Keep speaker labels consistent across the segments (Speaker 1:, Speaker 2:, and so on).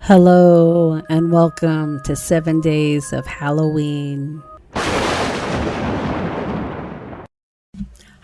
Speaker 1: Hello and welcome to 7 days of Halloween. Hi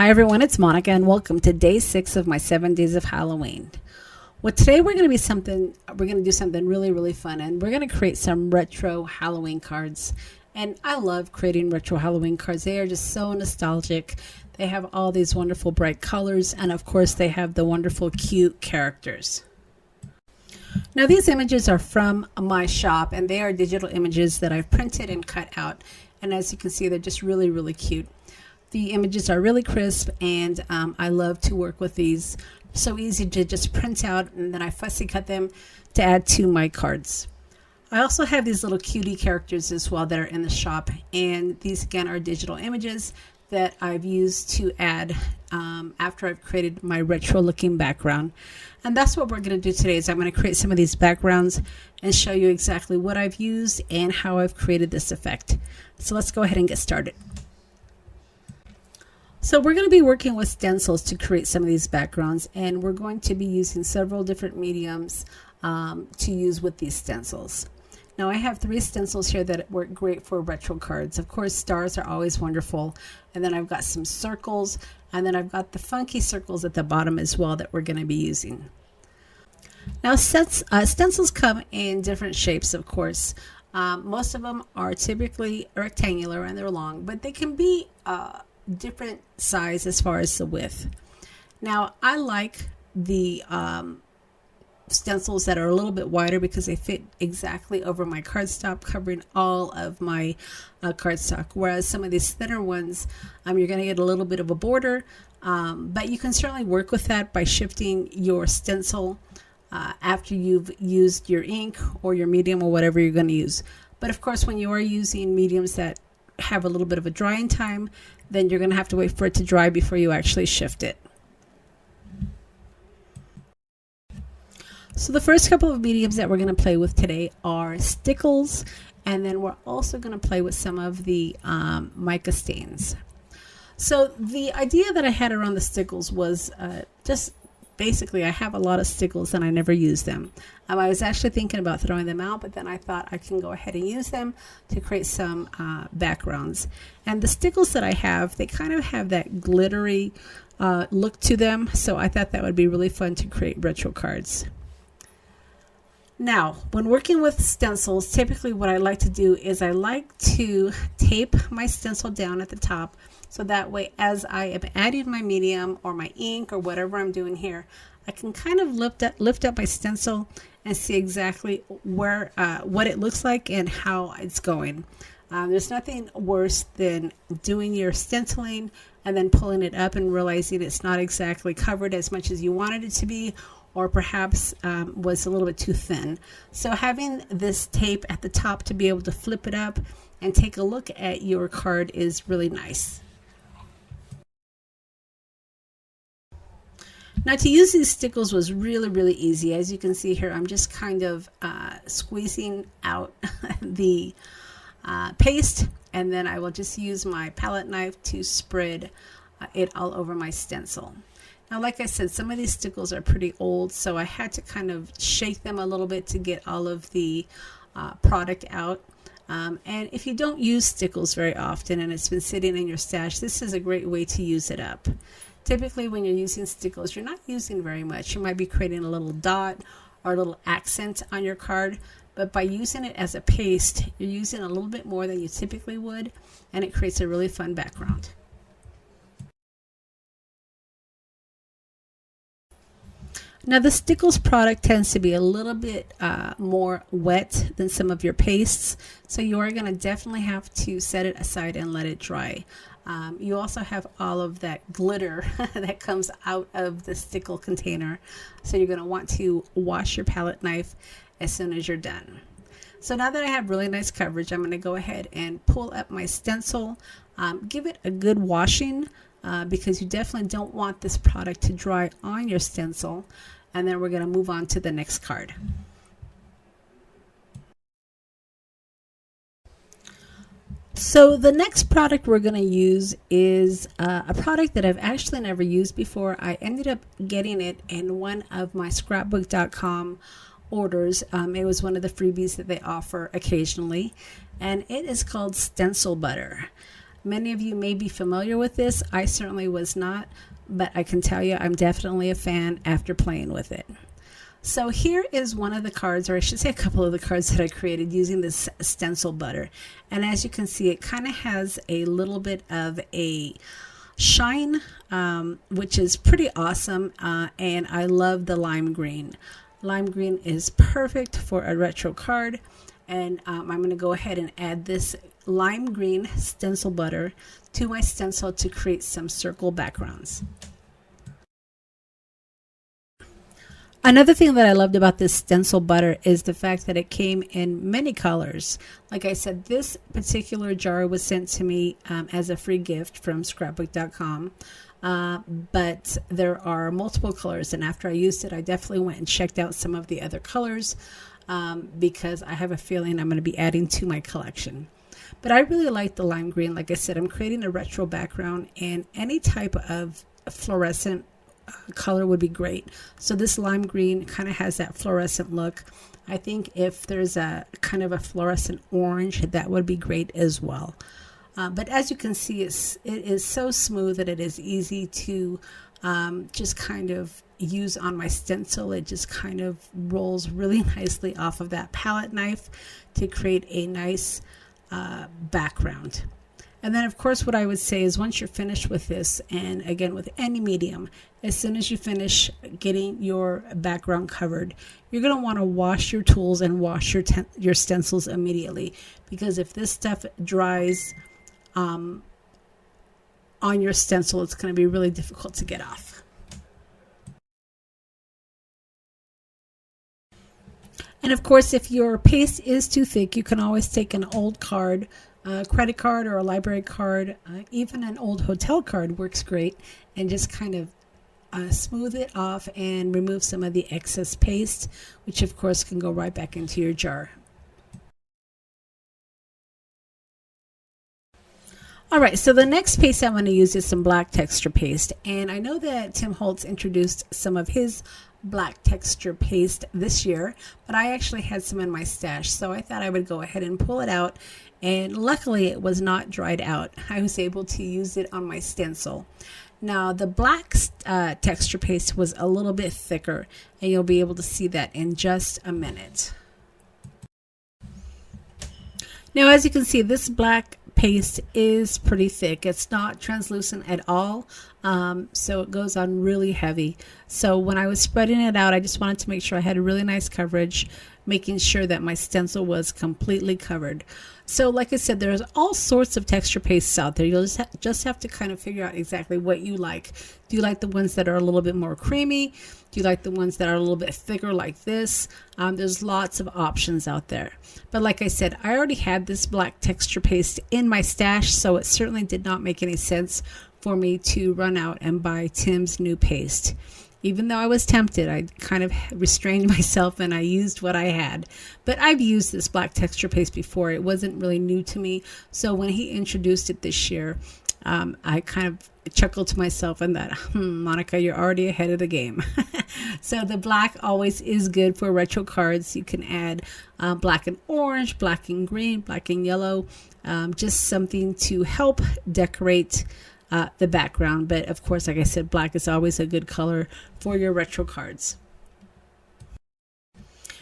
Speaker 1: everyone, it's Monica and welcome to day 6 of my 7 days of Halloween. Well, today we're going to do something really fun, and we're going to create some retro Halloween cards. And I love creating retro Halloween cards. They are just so nostalgic. They have all these wonderful bright colors, and of course they have the wonderful cute characters. Now these images are from my shop, and they are digital images that I've printed and cut out, and as you can see, they're just really cute. The images are really crisp, and I love to work with these. So easy to just print out, and then I fussy cut them to add to my cards. I also have these little cutie characters as well that are in the shop, and these again are digital images that I've used to add after I've created my retro looking background. And that's what we're going to do today. Is I'm going to create some of these backgrounds and show you exactly what I've used and how I've created this effect. So let's go ahead and get started. So we're going to be working with stencils to create some of these backgrounds, and we're going to be using several different mediums to use with these stencils. Now I have 3 stencils here that work great for retro cards. Of course, stars are always wonderful, and then I've got some circles, and then I've got the funky circles at the bottom as well that we're going to be using. Now stencils come in different shapes, of course. Most of them are typically rectangular and they're long, but they can be different size as far as the width. Now I like the stencils that are a little bit wider because they fit exactly over my cardstock, covering all of my cardstock, whereas some of these thinner ones, you're going to get a little bit of a border, but you can certainly work with that by shifting your stencil after you've used your ink or your medium or whatever you're going to use. But of course, when you are using mediums that have a little bit of a drying time, then you're going to have to wait for it to dry before you actually shift it. So the first couple of mediums that we're going to play with today are stickles, and then we're also going to play with some of the mica stains. So the idea that I had around the stickles was just basically I have a lot of stickles and I never use them. I was actually thinking about throwing them out, but then I thought I can go ahead and use them to create some backgrounds. And the stickles that I have, they kind of have that glittery look to them, so I thought that would be really fun to create retro cards. Now, when working with stencils, typically what I like to do is I like to tape my stencil down at the top, so that way as I am adding my medium or my ink or whatever I'm doing here, I can kind of lift up my stencil and see exactly where what it looks like and how it's going. There's nothing worse than doing your stenciling and then pulling it up and realizing it's not exactly covered as much as you wanted it to be, or perhaps was a little bit too thin. So having this tape at the top to be able to flip it up and take a look at your card is really nice. Now to use these stickles was really easy. As you can see here, I'm just kind of squeezing out the paste, and then I will just use my palette knife to spread it all over my stencil. Now, like I said, some of these stickles are pretty old, so I had to kind of shake them a little bit to get all of the product out. And if you don't use stickles very often and it's been sitting in your stash, this is a great way to use it up. Typically, when you're using stickles, you're not using very much. You might be creating a little dot or a little accent on your card, but by using it as a paste, you're using a little bit more than you typically would, and it creates a really fun background. Now the stickles product tends to be a little bit more wet than some of your pastes, so you are going to definitely have to set it aside and let it dry. You also have all of that glitter that comes out of the stickle container, so you're going to want to wash your palette knife as soon as you're done. So now that I have really nice coverage, I'm going to go ahead and pull up my stencil, give it a good washing, because you definitely don't want this product to dry on your stencil, and then we're going to move on to the next card. So the next product we're going to use is a product that I've actually never used before. I ended up getting it in one of my scrapbook.com orders. It was one of the freebies that they offer occasionally, and it is called Stencil Butter. Many of you may be familiar with this. I certainly was not, but I can tell you I'm definitely a fan after playing with it. So here is one of the cards, or I should say a couple of the cards that I created using this Stencil Butter. And as you can see, it kind of has a little bit of a shine, which is pretty awesome. And I love the lime green. Lime green is perfect for a retro card. And I'm going to go ahead and add this lime green Stencil Butter to my stencil to create some circle backgrounds. Another thing that I loved about this Stencil Butter is the fact that it came in many colors. Like I said, this particular jar was sent to me as a free gift from scrapbook.com. But there are multiple colors, and after I used it, I definitely went and checked out some of the other colors because I have a feeling I'm going to be adding to my collection. But I really like the lime green. Like I said, I'm creating a retro background, and any type of fluorescent color would be great. So this lime green kind of has that fluorescent look. I think if there's a kind of a fluorescent orange, that would be great as well. But as you can see, it is so smooth that it is easy to just kind of use on my stencil. It just kind of rolls really nicely off of that palette knife to create a nice background. And then, of course, what I would say is once you're finished with this, and again with any medium, as soon as you finish getting your background covered, you're going to want to wash your tools and wash your stencils immediately, because if this stuff dries on your stencil, it's going to be really difficult to get off. And of course, if your paste is too thick, you can always take an old card, a credit card or a library card, even an old hotel card works great, and just kind of smooth it off and remove some of the excess paste, which of course can go right back into your jar. All right, so the next paste I'm going to use is some black texture paste, and I know that Tim Holtz introduced some of his black texture paste this year, but I actually had some in my stash, so I thought I would go ahead and pull it out, and luckily it was not dried out. I was able to use it on my stencil. Now the black texture paste was a little bit thicker, and you'll be able to see that in just a minute. Now as you can see, this black paste is pretty thick. It's not translucent at all, so it goes on really heavy. So when I was spreading it out, I just wanted to make sure I had a really nice coverage, making sure that my stencil was completely covered. So like I said, there's all sorts of texture pastes out there. You'll just have to kind of figure out exactly what you like. Do you like the ones that are a little bit more creamy? Do you like the ones that are a little bit thicker like this? There's lots of options out there. But like I said, I already had this black texture paste in my stash, so it certainly did not make any sense for me to run out and buy Tim's new paste. Even though I was tempted, I kind of restrained myself and I used what I had. But I've used this black texture paste before. It wasn't really new to me. So when he introduced it this year, I kind of chuckled to myself and thought, Monica, you're already ahead of the game. So the black always is good for retro cards. You can add black and orange, black and green, black and yellow, just something to help decorate the background. But of course, like I said, black is always a good color for your retro cards.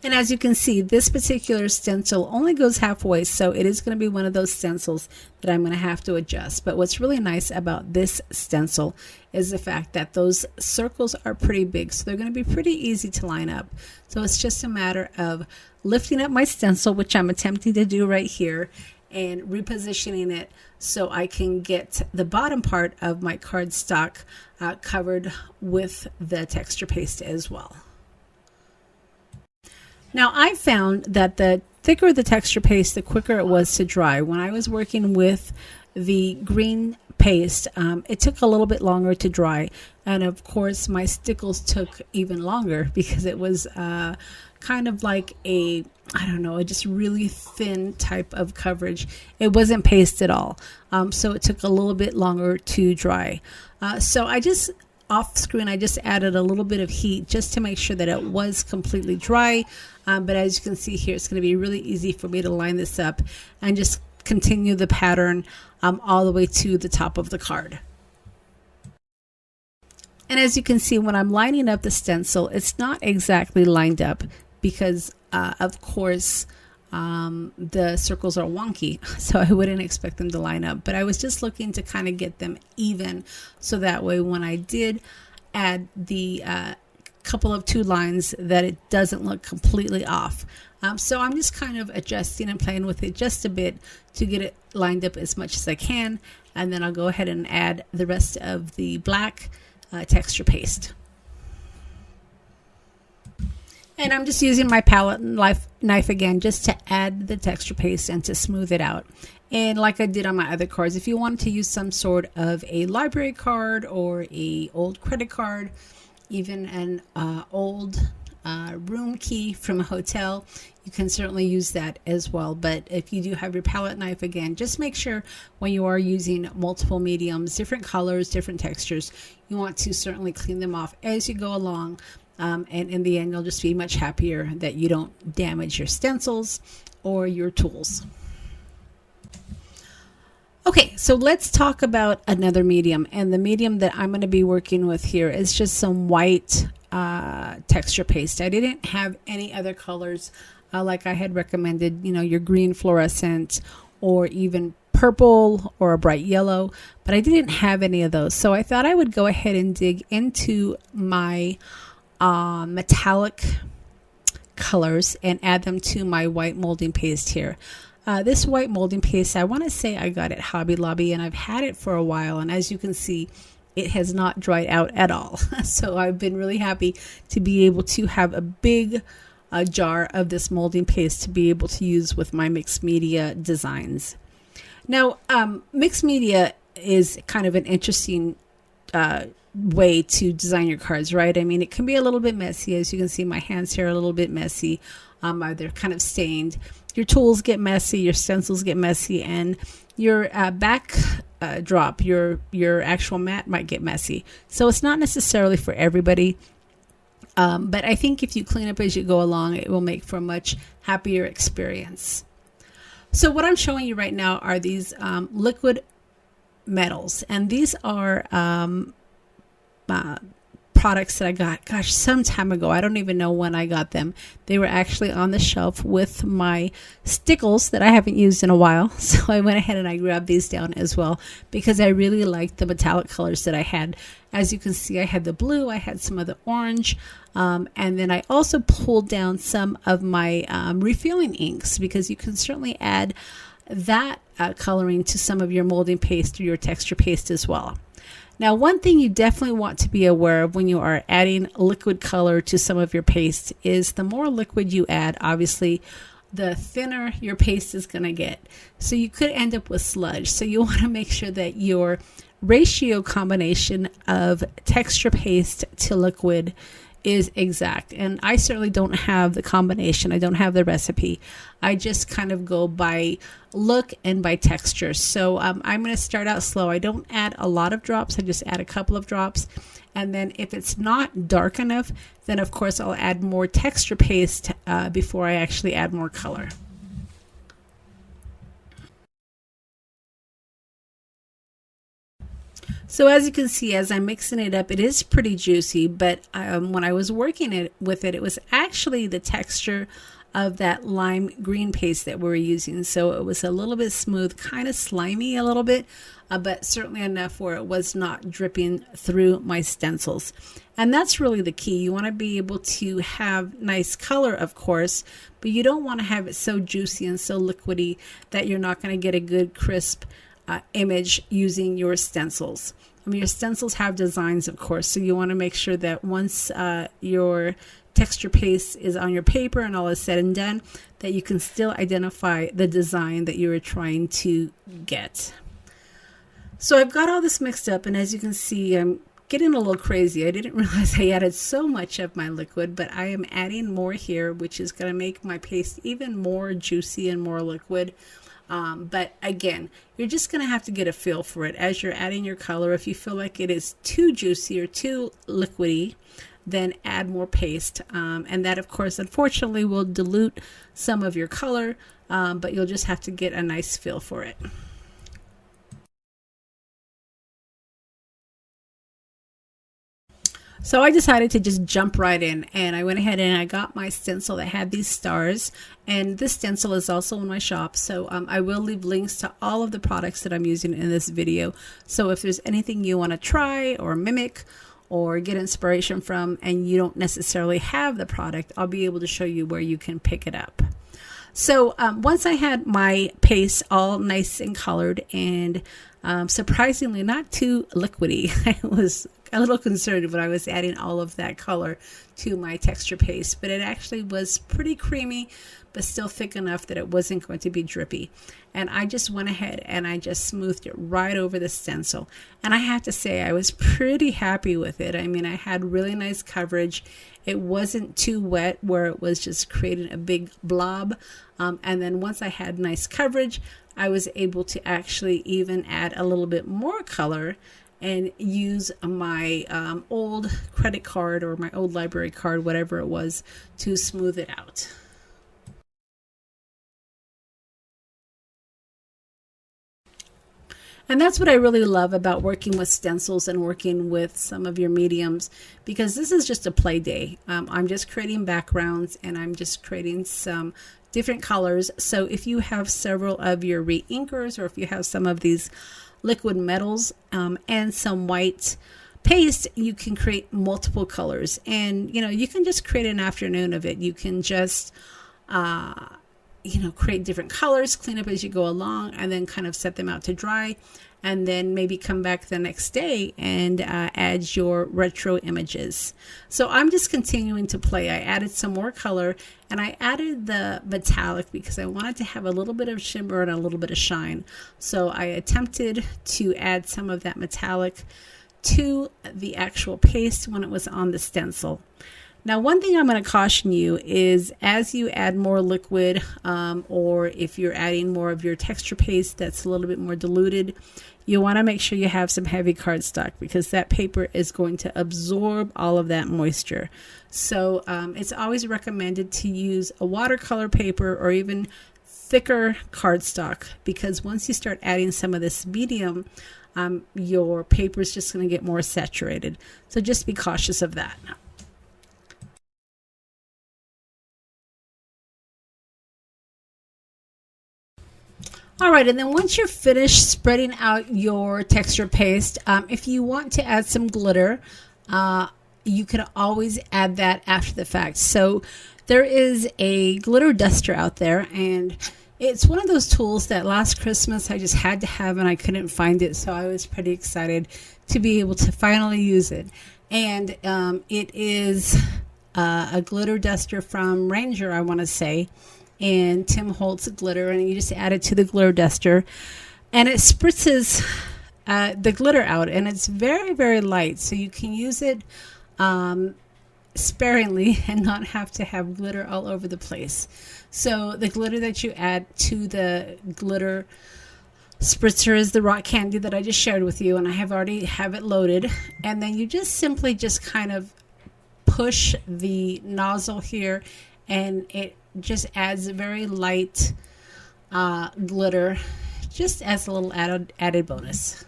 Speaker 1: And as you can see, this particular stencil only goes halfway, so it is going to be one of those stencils that I'm going to have to adjust. But what's really nice about this stencil is the fact that those circles are pretty big, so they're going to be pretty easy to line up. So it's just a matter of lifting up my stencil, which I'm attempting to do right here, and repositioning it so I can get the bottom part of my cardstock covered with the texture paste as well. Now I found that the thicker the texture paste, the quicker it was to dry. When I was working with the green paste, it took a little bit longer to dry, and of course my stickles took even longer because it was kind of like a, I don't know, a just really thin type of coverage. It wasn't paste at all, so it took a little bit longer to dry. So I just off screen, I just added a little bit of heat just to make sure that it was completely dry. But as you can see here, it's going to be really easy for me to line this up and just continue the pattern all the way to the top of the card. And as you can see, when I'm lining up the stencil, it's not exactly lined up because, of course, the circles are wonky, so I wouldn't expect them to line up. But I was just looking to kind of get them even, so that way when I did add the couple of two lines, that it doesn't look completely off. So I'm just kind of adjusting and playing with it just a bit to get it lined up as much as I can. And then I'll go ahead and add the rest of the black texture paste. And I'm just using my palette knife again just to add the texture paste and to smooth it out. And like I did on my other cards, if you wanted to use some sort of a library card or a old credit card, even an old room key from a hotel, you can certainly use that as well. But if you do have your palette knife, again, just make sure when you are using multiple mediums, different colors, different textures, you want to certainly clean them off as you go along. And in the end, you'll just be much happier that you don't damage your stencils or your tools. Okay, so let's talk about another medium. And the medium that I'm going to be working with here is just some white texture paste. I didn't have any other colors like I had recommended, you know, your green fluorescent or even purple or a bright yellow, but I didn't have any of those. So I thought I would go ahead and dig into my metallic colors and add them to my white molding paste here. This white molding paste, I want to say I got it Hobby Lobby, and I've had it for a while, and as you can see, it has not dried out at all. So I've been really happy to be able to have a big jar of this molding paste to be able to use with my mixed media designs. Now, mixed media is kind of an interesting way to design your cards, right? I mean, it can be a little bit messy. As you can see, my hands here are a little bit messy. They're kind of stained. Your tools get messy, your stencils get messy, and your backdrop, your actual mat might get messy. So it's not necessarily for everybody. But I think if you clean up as you go along, it will make for a much happier experience. So what I'm showing you right now are these liquid metals, and these are products that I got, gosh, some time ago. I don't even know when I got them. They were actually on the shelf with my stickles that I haven't used in a while. So I went ahead and I grabbed these down as well because I really liked the metallic colors that I had. As you can see, I had the blue, I had some of the orange, and then I also pulled down some of my refilling inks, because you can certainly add that coloring to some of your molding paste or your texture paste as well. Now, one thing you definitely want to be aware of when you are adding liquid color to some of your paste is the more liquid you add, obviously, the thinner your paste is going to get. So you could end up with sludge. So you want to make sure that your ratio combination of texture paste to liquid is exact. And I certainly don't have the combination. I don't have the recipe. I just kind of go by look and by texture. So I'm going to start out slow. I don't add a lot of drops. I just add a couple of drops. And then if it's not dark enough, then of course I'll add more texture paste before I actually add more color. So as you can see, as I'm mixing it up, it is pretty juicy, but when I was working with it, it was actually the texture of that lime green paste that we were using. So it was a little bit smooth, kind of slimy a little bit, but certainly enough where it was not dripping through my stencils. And that's really the key. You want to be able to have nice color, of course, but you don't want to have it so juicy and so liquidy that you're not going to get a good crisp image using your stencils. I mean, your stencils have designs, of course, so you want to make sure that once your texture paste is on your paper and all is said and done, that you can still identify the design that you were trying to get. So I've got all this mixed up, and as you can see, I'm getting a little crazy. I didn't realize I added so much of my liquid, but I am adding more here, which is going to make my paste even more juicy and more liquid. But again, you're just going to have to get a feel for it as you're adding your color. If you feel like it is too juicy or too liquidy, then add more paste. And that, of course, unfortunately will dilute some of your color, but you'll just have to get a nice feel for it. So I decided to just jump right in, and I went ahead and I got my stencil that had these stars, and this stencil is also in my shop. So I will leave links to all of the products that I'm using in this video. So if there's anything you want to try or mimic or get inspiration from and you don't necessarily have the product, I'll be able to show you where you can pick it up. So once I had my paste all nice and colored and surprisingly not too liquidy, I was a little concerned when I was adding all of that color to my texture paste, but it actually was pretty creamy, but still thick enough that it wasn't going to be drippy. And I just went ahead and I just smoothed it right over the stencil. And I have to say, I was pretty happy with it. I mean, I had really nice coverage. It wasn't too wet where it was just creating a big blob. And then once I had nice coverage, I was able to actually even add a little bit more color and use my old credit card or my old library card, whatever it was, to smooth it out. And that's what I really love about working with stencils and working with some of your mediums, because this is just a play day. I'm just creating backgrounds and I'm just creating some different colors. So if you have several of your re-inkers, or if you have some of these liquid metals and some white paste, you can create multiple colors. And you can just create an afternoon of it. You can just create different colors, clean up as you go along, and then kind of set them out to dry, and then maybe come back the next day and add your retro images. So I'm just continuing to play. I added some more color, and I added the metallic because I wanted to have a little bit of shimmer and a little bit of shine. So I attempted to add some of that metallic to the actual paste when it was on the stencil. Now, one thing I'm going to caution you is as you add more liquid, or if you're adding more of your texture paste that's a little bit more diluted, you want to make sure you have some heavy cardstock, because that paper is going to absorb all of that moisture. So it's always recommended to use a watercolor paper or even thicker cardstock, because once you start adding some of this medium, your paper is just going to get more saturated. So just be cautious of that. All right, and then once you're finished spreading out your texture paste, if you want to add some glitter, you can always add that after the fact. So there is a glitter duster out there, and it's one of those tools that last Christmas I just had to have and I couldn't find it, so I was pretty excited to be able to finally use it. And it is a glitter duster from Ranger, I want to say, and Tim Holtz glitter, and you just add it to the glitter duster and it spritzes the glitter out, and it's very, very light, so you can use it sparingly and not have to have glitter all over the place. So the glitter that you add to the glitter spritzer is the rock candy that I just shared with you, and I have already have it loaded. And then you just simply just kind of push the nozzle here, and it just adds a very light glitter, just as a little added bonus.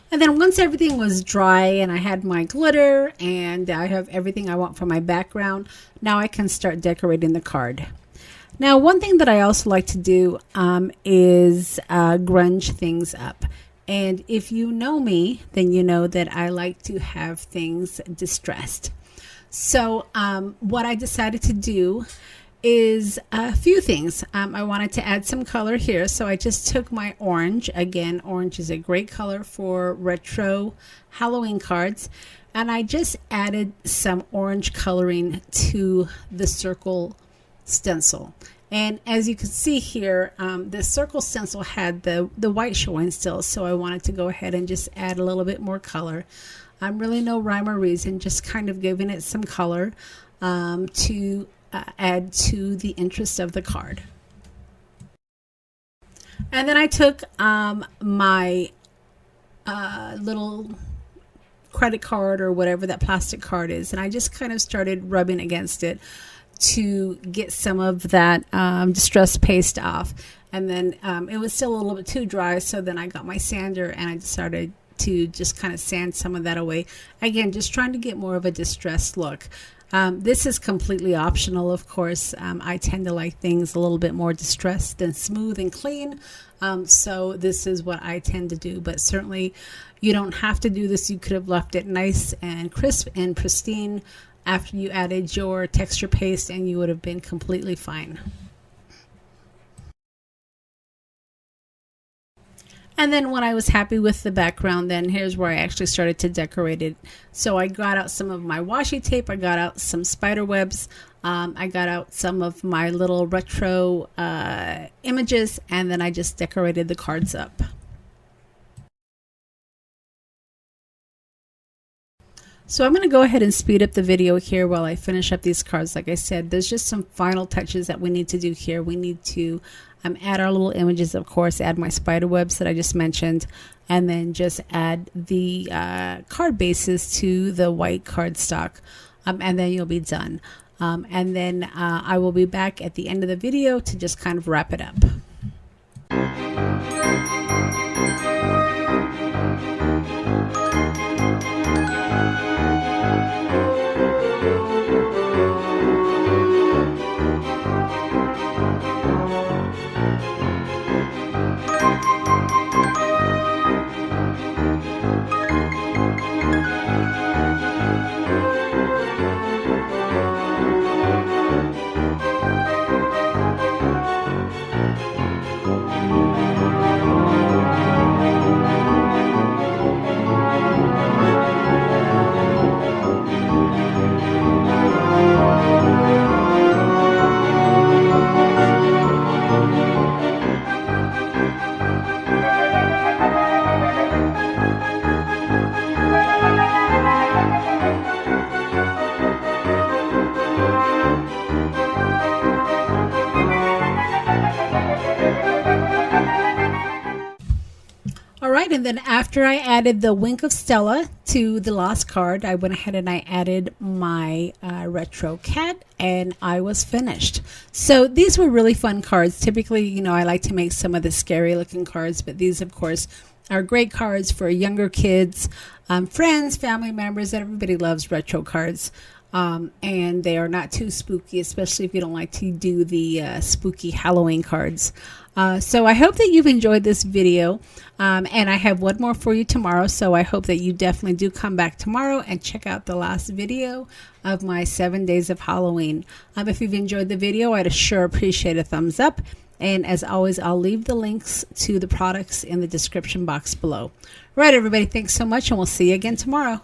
Speaker 1: And then once everything was dry and I had my glitter and I have everything I want for my background, now I can start decorating the card. Now, one thing that I also like to do is grunge things up. And if you know me, then you know that I like to have things distressed. So what I decided to do is a few things. I wanted to add some color here, so I just took my orange. Again, orange is a great color for retro Halloween cards, and I just added some orange coloring to the circle stencil. And as you can see here, the circle stencil had the white showing still, so I wanted to go ahead and just add a little bit more color. Really no rhyme or reason, just kind of giving it some color to add to the interest of the card. And then I took my little credit card or whatever that plastic card is, and I just kind of started rubbing against it to get some of that distress paste off. And then it was still a little bit too dry, so then I got my sander and I started to just kind of sand some of that away. Again, just trying to get more of a distressed look. This is completely optional, of course. I tend to like things a little bit more distressed than smooth and clean. So this is what I tend to do, but certainly you don't have to do this. You could have left it nice and crisp and pristine after you added your texture paste, and you would have been completely fine. And then when I was happy with the background, then here's where I actually started to decorate it. So I got out some of my washi tape, I got out some spider webs, I got out some of my little retro images, and then I just decorated the cards up. So I'm going to go ahead and speed up the video here while I finish up these cards. Like I said, there's just some final touches that we need to do here. We need to add our little images, of course, add my spider webs that I just mentioned, and then just add the card bases to the white cardstock, and then you'll be done. And then I will be back at the end of the video to just kind of wrap it up. And then after I added the Wink of Stella to the last card, I went ahead and I added my retro cat, and I was finished. So these were really fun cards. Typically, you know, I like to make some of the scary looking cards, but these, of course, are great cards for younger kids, friends, family members. Everybody loves retro cards. And they are not too spooky, especially if you don't like to do the spooky Halloween cards. So I hope that you've enjoyed this video, and I have one more for you tomorrow, so I hope that you definitely do come back tomorrow and check out the last video of my 7 days of Halloween. If you've enjoyed the video, I'd sure appreciate a thumbs up, and as always, I'll leave the links to the products in the description box below. Right, everybody, thanks so much, and we'll see you again tomorrow.